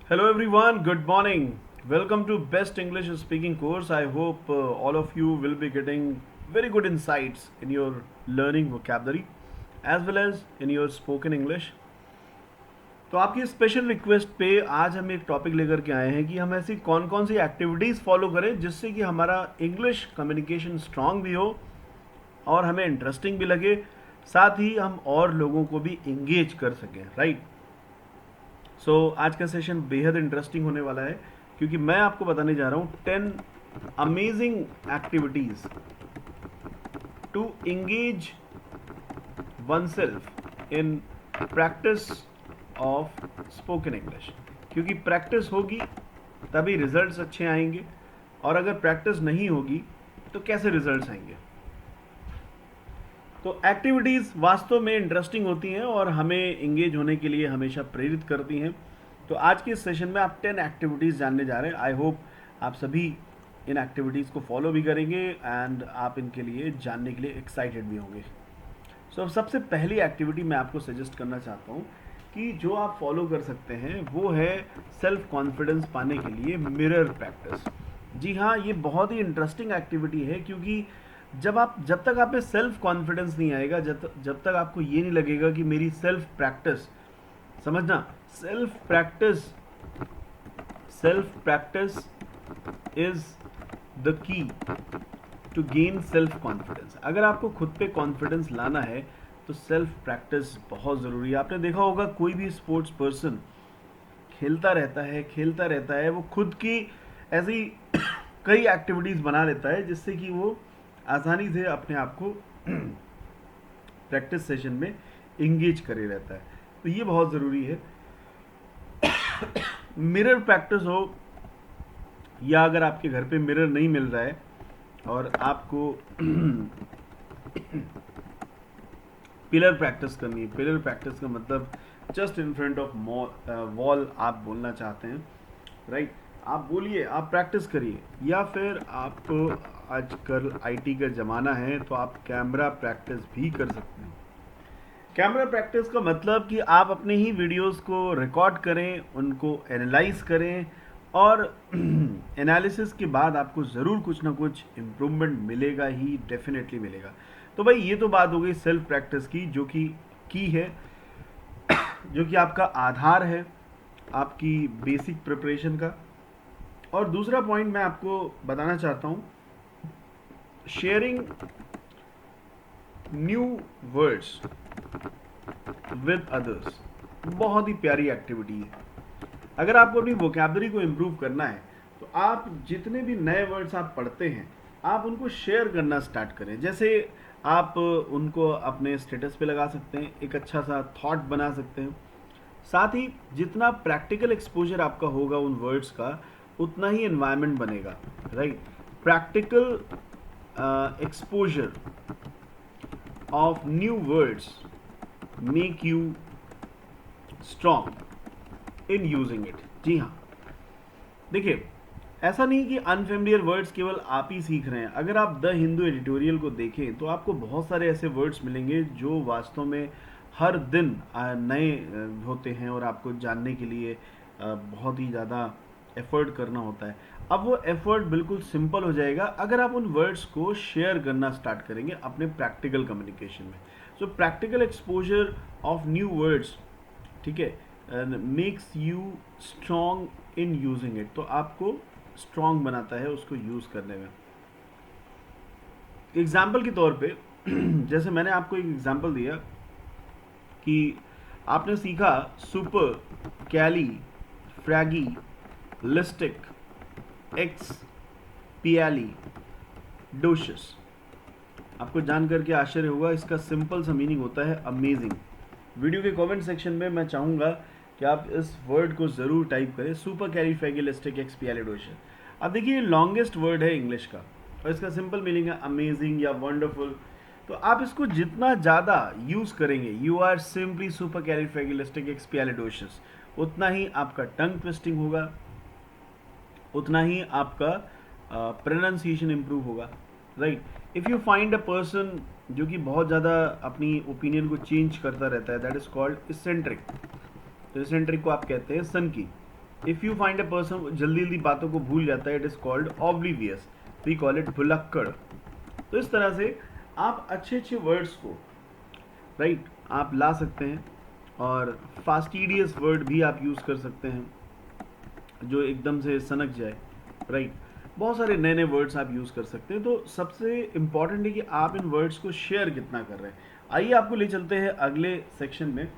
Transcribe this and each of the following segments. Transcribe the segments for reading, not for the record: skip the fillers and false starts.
Hello everyone, good morning. Welcome to Best English Speaking course. I hope all of you will be getting very good insights in your learning vocabulary as well as in your spoken English. तो आपकी special request पे आज हम एक topic लेकर के आए हैं कि हम ऐसी कौन कौन सी एक्टिविटीज़ फॉलो करें जिससे कि हमारा इंग्लिश कम्युनिकेशन स्ट्रांग भी हो और हमें इंटरेस्टिंग भी लगे, साथ ही हम और लोगों को भी इंगेज कर सकें, राइट। आज का सेशन बेहद इंटरेस्टिंग होने वाला है क्योंकि मैं आपको बताने जा रहा हूँ 10 amazing activities to engage oneself in practice of spoken English. क्योंकि प्रैक्टिस होगी तभी रिजल्ट्स अच्छे आएंगे, और अगर प्रैक्टिस नहीं होगी तो कैसे रिजल्ट्स आएंगे। तो एक्टिविटीज़ वास्तव में इंटरेस्टिंग होती हैं और हमें इंगेज होने के लिए हमेशा प्रेरित करती हैं। तो आज के इस सेशन में आप 10 एक्टिविटीज़ जानने जा रहे हैं। आई होप आप सभी इन एक्टिविटीज़ को फॉलो भी करेंगे एंड आप इनके लिए जानने के लिए एक्साइटेड भी होंगे। अब सबसे पहली एक्टिविटी मैं आपको सजेस्ट करना चाहता हूँ कि जो आप फॉलो कर सकते हैं वो है सेल्फ कॉन्फिडेंस पाने के लिए मिरर प्रैक्टिस। जी हाँ, ये बहुत ही इंटरेस्टिंग एक्टिविटी है क्योंकि जब तक आप में सेल्फ कॉन्फिडेंस नहीं आएगा, जब तक आपको ये नहीं लगेगा कि मेरी सेल्फ प्रैक्टिस, समझना, self practice is the key to gain self confidence. अगर आपको खुद पे कॉन्फिडेंस लाना है तो सेल्फ प्रैक्टिस बहुत ज़रूरी है। आपने देखा होगा कोई भी स्पोर्ट्स पर्सन खेलता रहता है, वो खुद की ऐसी कई एक्टिविटीज़ बना लेता है जिससे कि वो आसानी से अपने आप को प्रैक्टिस सेशन में इंगेज करे रहता है। तो ये बहुत ज़रूरी है। मिरर प्रैक्टिस हो या अगर आपके घर पे मिरर नहीं मिल रहा है और आपको पिलर प्रैक्टिस करनी है। पिलर प्रैक्टिस का मतलब just in front of wall आप बोलना चाहते हैं, राइट। आप बोलिए, आप प्रैक्टिस करिए, या फिर आप आजकल आईटी का ज़माना है तो आप कैमरा प्रैक्टिस भी कर सकते हैं। कैमरा प्रैक्टिस का मतलब कि आप अपने ही वीडियोस को रिकॉर्ड करें, उनको एनालाइज करें और एनालिसिस के बाद आपको ज़रूर कुछ ना कुछ इम्प्रूवमेंट मिलेगा ही, डेफिनेटली मिलेगा। तो भाई ये तो बात हो गई सेल्फ प्रैक्टिस की, जो कि है, जो कि आपका आधार है आपकी बेसिक प्रिपरेशन का। और दूसरा पॉइंट मैं आपको बताना चाहता हूँ, sharing new words with others. बहुत ही प्यारी एक्टिविटी है। अगर आपको अपनी वोकैबुलरी को इम्प्रूव करना है तो आप जितने भी नए वर्ड्स आप पढ़ते हैं आप उनको शेयर करना स्टार्ट करें। जैसे आप उनको अपने स्टेटस पे लगा सकते हैं, एक अच्छा सा थॉट बना सकते हैं। साथ ही जितना प्रैक्टिकल एक्सपोजर आपका होगा उन वर्ड्स का, उतना ही एनवायरनमेंट बनेगा, right. Practical exposure of new words make you strong in using it. जी हाँ, देखिए, ऐसा नहीं कि अनफेमिलियर वर्ड्स केवल आप ही सीख रहे हैं। अगर आप द हिंदू एडिटोरियल को देखें तो आपको बहुत सारे ऐसे वर्ड्स मिलेंगे जो वास्तव में हर दिन नए होते हैं और आपको जानने के लिए बहुत ही ज़्यादा एफर्ट करना होता है। अब वो एफर्ट बिल्कुल सिंपल हो जाएगा अगर आप उन वर्ड्स को शेयर करना स्टार्ट करेंगे अपने प्रैक्टिकल कम्युनिकेशन में। सो practical exposure of new words, ठीक है, makes you strong in using it. तो आपको स्ट्रॉन्ग बनाता है उसको यूज़ करने में। एग्जाम्पल के तौर पे जैसे मैंने आपको एक एग्जाम्पल दिया कि आपने सीखा सुपर, कैली, फ्रैगी, लिस्टिक, एक्स, पियाली, डोशस। आपको जान करके आश्चर्य होगा, इसका सिंपल सा मीनिंग होता है अमेजिंग। वीडियो के कमेंट सेक्शन में मैं चाहूँगा कि आप इस वर्ड को ज़रूर टाइप करें, सुपर कैलिफ्रैगिलिस्टिक एक्सपियालिडोशन। अब देखिए, ये लॉन्गेस्ट वर्ड है इंग्लिश का और इसका सिंपल मीनिंग है अमेजिंग या वंडरफुल। तो आप इसको जितना ज़्यादा यूज़ करेंगे, यू आर सिंपली सुपर कैलिफ्रैगिलिस्टिक एक्सपियालिडोशस, उतना ही आपका टंग ट्विस्टिंग होगा, उतना ही आपका प्रोनाउंसिएशन इम्प्रूव होगा, right. If you find a person जो कि बहुत ज़्यादा अपनी ओपिनियन को चेंज करता रहता है, दैट इज़ कॉल्ड इसेंट्रिक। तो इसेंट्रिक को आप कहते हैं सन की। If you find a person जल्दी जल्दी बातों को भूल जाता है, it is called oblivious, we call it भुलक्कड़। तो इस तरह से आप अच्छे अच्छे वर्ड्स को राइट आप ला सकते हैं, और फास्टिडियस वर्ड भी आप यूज़ कर सकते हैं जो एकदम से सनक जाए, राइट। बहुत सारे नए नए वर्ड्स आप यूज़ कर सकते हैं। तो सबसे इम्पॉर्टेंट है कि आप इन वर्ड्स को शेयर कितना कर रहे हैं। आइए आपको ले चलते हैं अगले सेक्शन में,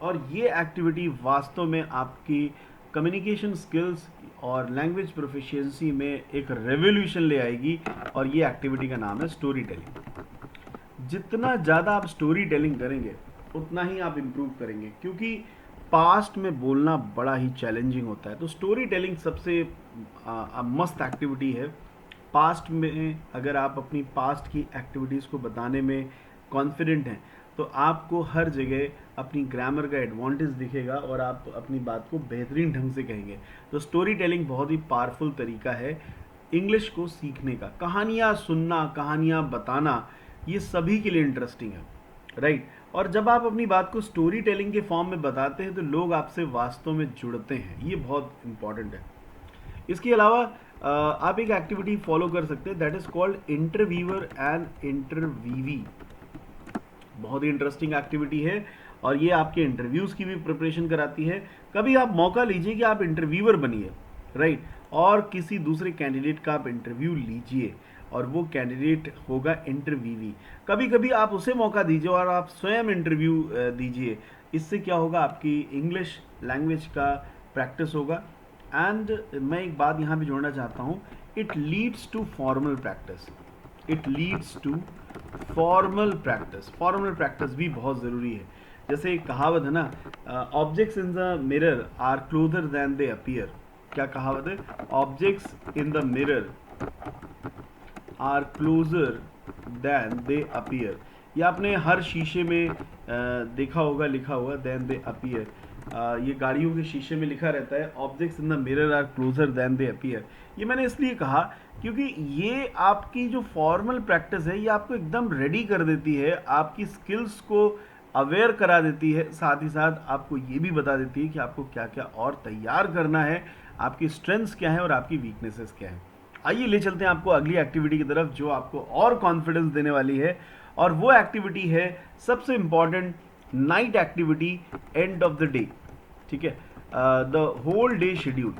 और ये एक्टिविटी वास्तव में आपकी कम्युनिकेशन स्किल्स और लैंग्वेज प्रोफिशिएंसी में एक रेवोल्यूशन ले आएगी, और ये एक्टिविटी का नाम है स्टोरी टेलिंग। जितना ज़्यादा आप स्टोरी टेलिंग करेंगे उतना ही आप इम्प्रूव करेंगे, क्योंकि पास्ट में बोलना बड़ा ही चैलेंजिंग होता है। तो स्टोरी टेलिंग सबसे मस्त एक्टिविटी है। पास्ट में अगर आप अपनी पास्ट की एक्टिविटीज़ को बताने में कॉन्फिडेंट हैं तो आपको हर जगह अपनी ग्रामर का एडवांटेज दिखेगा और आप अपनी बात को बेहतरीन ढंग से कहेंगे। तो स्टोरी टेलिंग बहुत ही पावरफुल तरीका है इंग्लिश को सीखने का। कहानियाँ सुनना, कहानियाँ बताना, ये सभी के लिए इंटरेस्टिंग है, राइट। और जब आप अपनी बात को स्टोरी टेलिंग के फॉर्म में बताते हैं तो लोग आपसे वास्तव में जुड़ते हैं, ये बहुत इंपॉर्टेंट है। इसके अलावा आप एक एक्टिविटी फॉलो कर सकते हैं, that is called interviewer and interviewee. बहुत ही इंटरेस्टिंग एक्टिविटी है, और ये आपके इंटरव्यूज़ की भी प्रिपरेशन कराती है। कभी आप मौका लीजिए कि आप इंटरव्यूअर बनिए, राइट, और किसी दूसरे कैंडिडेट का आप इंटरव्यू लीजिए, और वो कैंडिडेट होगा इंटरव्यूवी। कभी कभी आप उसे मौका दीजिए और आप स्वयं इंटरव्यू दीजिए। इससे क्या होगा, आपकी इंग्लिश लैंग्वेज का प्रैक्टिस होगा। एंड मैं एक बात यहाँ पे जोड़ना चाहता हूँ, it leads to formal practice. It leads to formal practice. Formal practice भी बहुत ज़रूरी है। जैसे एक कहावत है ना, objects in the mirror are closer than they appear. क्या कहावत है? Objects in the mirror are closer than they appear. ये आपने हर शीशे में देखा होगा, लिखा हुआ देन दे अपीयर। ये गाड़ियों के शीशे में लिखा रहता है, objects in the mirror are closer than they appear. ये मैंने इसलिए कहा क्योंकि ये आपकी जो फॉर्मल प्रैक्टिस है ये आपको एकदम रेडी कर देती है, आपकी स्किल्स को अवेयर करा देती है, साथ ही साथ आपको ये भी बता देती है कि आपको क्या क्या और तैयार करना है, आपकी स्ट्रेंथ्स क्या है और आपकी वीकनेसेस क्या है। आइए ले चलते हैं आपको अगली एक्टिविटी की तरफ जो आपको और कॉन्फिडेंस देने वाली है, और वो एक्टिविटी है सबसे important night activity, end of the day. ठीक है, the whole day schedule.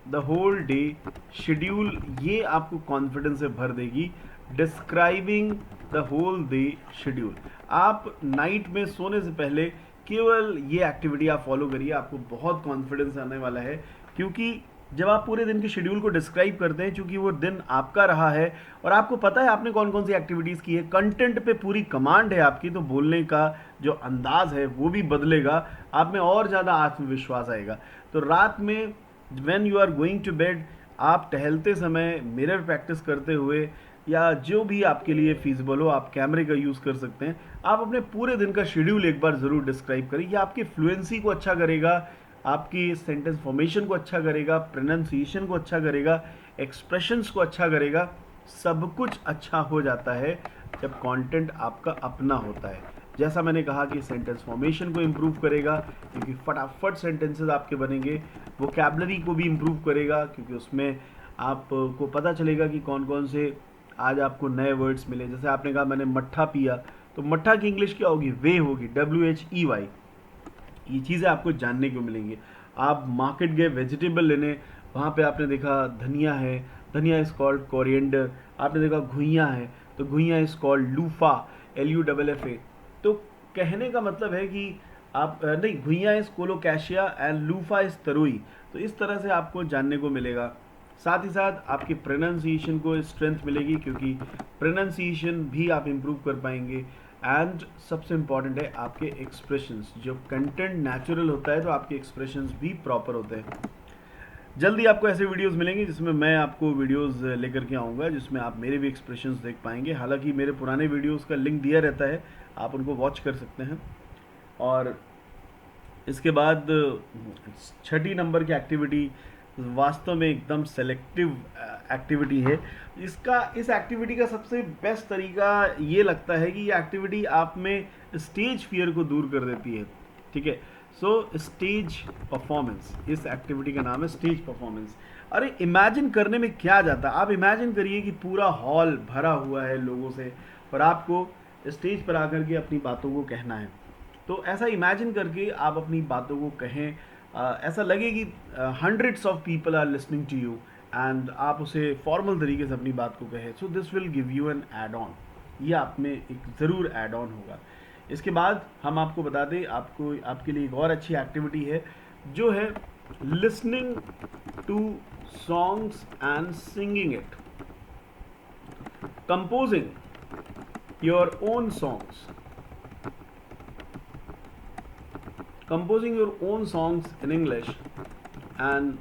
The whole day schedule ये आपको कॉन्फिडेंस से भर देगी। Describing the whole day schedule. आप नाइट में सोने से पहले केवल ये एक्टिविटी आप फॉलो करिए, आपको बहुत कॉन्फिडेंस आने वाला है। क्योंकि जब आप पूरे दिन के शेड्यूल को डिस्क्राइब करते हैं, क्योंकि वो दिन आपका रहा है और आपको पता है आपने कौन कौन सी एक्टिविटीज़ की है, कंटेंट पे पूरी कमांड है आपकी, तो बोलने का जो अंदाज है वो भी बदलेगा, आप में और ज़्यादा आत्मविश्वास आएगा। तो रात में when you are going to bed, आप टहलते समय मिरर प्रैक्टिस करते हुए, या जो भी आपके लिए फीजिबल हो, आप कैमरे का यूज़ कर सकते हैं, आप अपने पूरे दिन का शेड्यूल एक बार ज़रूर डिस्क्राइब करिए। ये आपकी फ्लुएंसी को अच्छा करेगा, आपकी सेंटेंस फॉर्मेशन को अच्छा करेगा, प्रोनाउंसिएशन को अच्छा करेगा, एक्सप्रेशंस को अच्छा करेगा। सब कुछ अच्छा हो जाता है जब कंटेंट आपका अपना होता है। जैसा मैंने कहा कि सेंटेंस फॉर्मेशन को इम्प्रूव करेगा क्योंकि फटाफट सेंटेंसेस आपके बनेंगे। वोकैबुलरी को भी इम्प्रूव करेगा क्योंकि उसमें आपको पता चलेगा कि कौन कौन से आज आपको नए वर्ड्स मिले। जैसे आपने कहा मैंने मट्ठा पिया, तो मट्ठा की इंग्लिश क्या होगी? वे होगी, WHEY। ये चीज़ें आपको जानने को मिलेंगी। आप मार्केट गए वेजिटेबल लेने, वहाँ पे आपने देखा धनिया है, धनिया इज़ कॉल्ड कोरिएंडर। आपने देखा घुइयाँ है, तो घुइयाँ इज़ कॉल्ड लूफा, LUFFA। तो कहने का मतलब है कि आप नहीं, घुइयाँ इज़ कोलोकैशिया एंड लूफा इज़ तरोई। तो इस तरह से आपको जानने को मिलेगा। साथ ही साथ आपकी प्रोनाउंसिएशन को स्ट्रेंथ मिलेगी क्योंकि प्रोनाउंसिएशन भी आप इम्प्रूव कर पाएंगे। एंड सबसे इम्पॉर्टेंट है आपके एक्सप्रेशंस। जब कंटेंट नेचुरल होता है तो आपके एक्सप्रेशंस भी प्रॉपर होते हैं। जल्दी आपको ऐसे वीडियोस मिलेंगे जिसमें मैं आपको वीडियोस लेकर के आऊँगा जिसमें आप मेरे भी एक्सप्रेशंस देख पाएंगे। हालांकि मेरे पुराने वीडियोस का लिंक दिया रहता है, आप उनको वॉच कर सकते हैं। और इसके बाद छठी नंबर की एक्टिविटी वास्तव में एकदम सेलेक्टिव एक्टिविटी है। इस एक्टिविटी का सबसे बेस्ट तरीका ये लगता है कि ये एक्टिविटी आप में स्टेज फियर को दूर कर देती है। ठीक है, सो स्टेज परफॉर्मेंस, इस एक्टिविटी का नाम है स्टेज परफॉर्मेंस। अरे इमेजिन करने में क्या जाता है, आप इमेजिन करिए कि पूरा हॉल भरा हुआ है लोगों से और आपको स्टेज पर आकर के अपनी बातों को कहना है। तो ऐसा इमेजिन करके आप अपनी बातों को कहें, ऐसा लगे कि hundreds of people are listening to you and आप उसे फॉर्मल तरीके से अपनी बात को कहें। So this will give you an add on, ये आप में एक ज़रूर एड ऑन होगा। इसके बाद हम आपको बता दें, आपको आपके लिए एक और अच्छी एक्टिविटी है जो है listening to songs and singing it, composing your own songs, composing your own songs in English and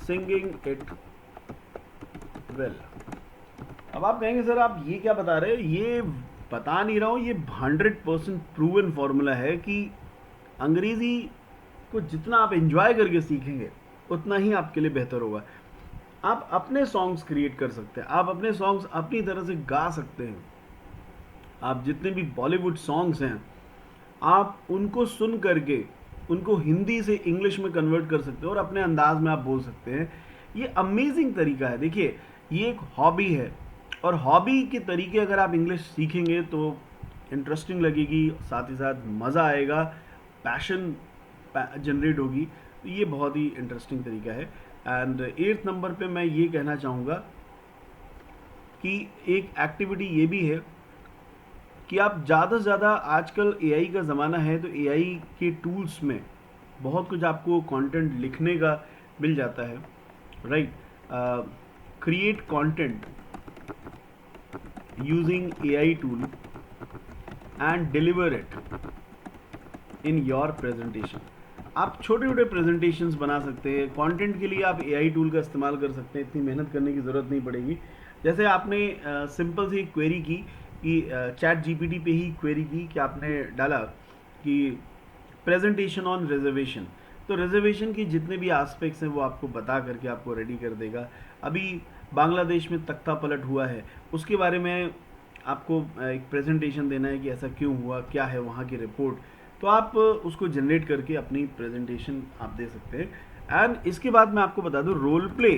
singing it well। अब आप कहेंगे सर आप ये क्या बता रहे हैं, ये बता नहीं रहा हूँ, ये 100% प्रूवन फॉर्मूला है कि अंग्रेज़ी को जितना आप एंजॉय करके सीखेंगे उतना ही आपके लिए बेहतर होगा। आप अपने सॉन्ग्स क्रिएट कर सकते हैं, आप अपने सॉन्ग्स अपनी तरह से गा सकते हैं। आप जितने भी बॉलीवुड सॉन्ग्स हैं आप उनको सुन करके उनको हिंदी से इंग्लिश में कन्वर्ट कर सकते हो और अपने अंदाज में आप बोल सकते हैं। ये अमेजिंग तरीका है। देखिए ये एक हॉबी है और हॉबी के तरीके अगर आप इंग्लिश सीखेंगे तो इंटरेस्टिंग लगेगी, साथ ही साथ मज़ा आएगा, पैशन जनरेट होगी। तो ये बहुत ही इंटरेस्टिंग तरीका है। एंड 8th नंबर पे मैं ये कहना चाहूँगा कि एक एक्टिविटी ये भी है कि आप ज़्यादा से ज़्यादा, आजकल एआई का ज़माना है तो एआई के टूल्स में बहुत कुछ आपको कंटेंट लिखने का मिल जाता है, right. Create content using AI tool and deliver it in your presentation. आप छोटे छोटे प्रेजेंटेशंस बना सकते हैं। कंटेंट के लिए आप एआई टूल का इस्तेमाल कर सकते हैं, इतनी मेहनत करने की ज़रूरत नहीं पड़ेगी। जैसे आपने सिंपल सी क्वेरी की कि चैट जीपीटी पे ही क्वेरी की कि आपने डाला कि प्रेजेंटेशन ऑन रिजर्वेशन, तो रिजर्वेशन की जितने भी एस्पेक्ट्स हैं वो आपको बता करके आपको रेडी कर देगा। अभी बांग्लादेश में तख्ता पलट हुआ है, उसके बारे में आपको एक प्रेजेंटेशन देना है कि ऐसा क्यों हुआ, क्या है वहाँ की रिपोर्ट, तो आप उसको जनरेट करके अपनी प्रेजेंटेशन आप दे सकते हैं। एंड इसके बाद मैं आपको बता दूँ, रोल प्ले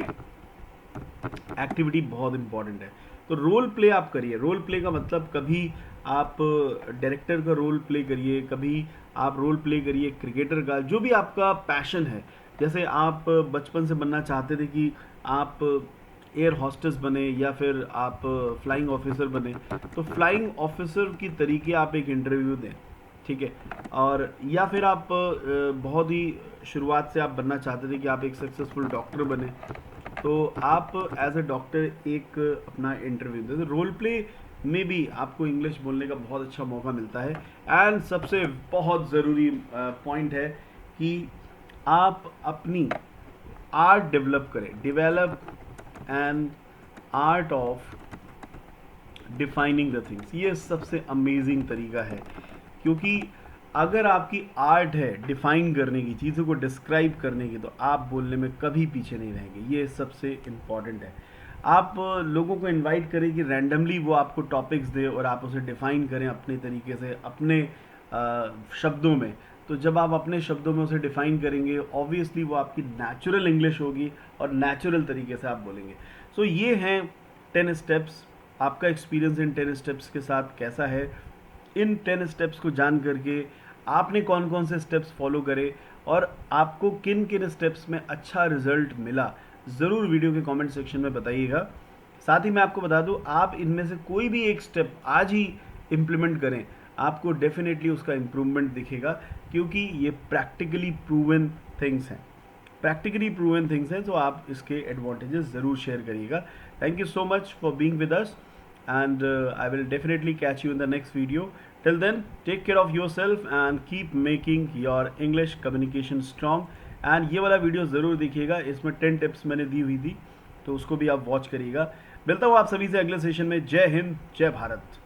एक्टिविटी बहुत इंपॉर्टेंट है। तो रोल प्ले आप करिए। रोल प्ले का मतलब कभी आप डायरेक्टर का रोल प्ले करिए, कभी आप रोल प्ले करिए क्रिकेटर का, जो भी आपका पैशन है। जैसे आप बचपन से बनना चाहते थे कि आप एयर होस्टेस बने या फिर आप फ्लाइंग ऑफिसर बने, तो फ्लाइंग ऑफिसर की तरीके आप एक इंटरव्यू दें, ठीक है। और या फिर आप बहुत ही शुरुआत से आप बनना चाहते थे कि आप एक सक्सेसफुल डॉक्टर बने, तो आप एज ए डॉक्टर एक अपना इंटरव्यू दें। तो रोल प्ले में भी आपको इंग्लिश बोलने का बहुत अच्छा मौका मिलता है। एंड सबसे बहुत ज़रूरी पॉइंट है कि आप अपनी आर्ट डेवलप करें। Develop and art of defining the things, ये सबसे अमेजिंग तरीका है, क्योंकि अगर आपकी आर्ट है डिफाइन करने की, चीज़ों को डिस्क्राइब करने की, तो आप बोलने में कभी पीछे नहीं रहेंगे। ये सबसे इम्पॉर्टेंट है। आप लोगों को इनवाइट करें कि रैंडमली वो आपको टॉपिक्स दे और आप उसे डिफाइन करें अपने तरीके से, अपने शब्दों में। तो जब आप अपने शब्दों में उसे डिफाइन करेंगे, ऑब्वियसली वो आपकी नेचुरल इंग्लिश होगी और नेचुरल तरीके से आप बोलेंगे। सो ये हैं 10 स्टेप्स। आपका एक्सपीरियंस इन 10 स्टेप्स के साथ कैसा है? इन 10 स्टेप्स को जान करके आपने कौन कौन से स्टेप्स फॉलो करे और आपको किन किन स्टेप्स में अच्छा रिजल्ट मिला, ज़रूर वीडियो के कमेंट सेक्शन में बताइएगा। साथ ही मैं आपको बता दूं, आप इनमें से कोई भी एक स्टेप आज ही इम्प्लीमेंट करें, आपको डेफिनेटली उसका इम्प्रूवमेंट दिखेगा, क्योंकि ये प्रैक्टिकली प्रूवन थिंग्स हैं। प्रैक्टिकली प्रूवन थिंग्स हैं, तो आप इसके एडवांटेजेस ज़रूर शेयर करिएगा। Thank you so much for being with us, and I will definitely catch you in the next video. Till then, take care of yourself and keep making your English communication strong. And ये वाला video ज़रूर देखिएगा, इसमें 10 tips मैंने दी हुई थी, तो उसको भी आप वॉच करिएगा। मिलता हूँ आप सभी से अगले सेशन में। जय हिंद, जय भारत।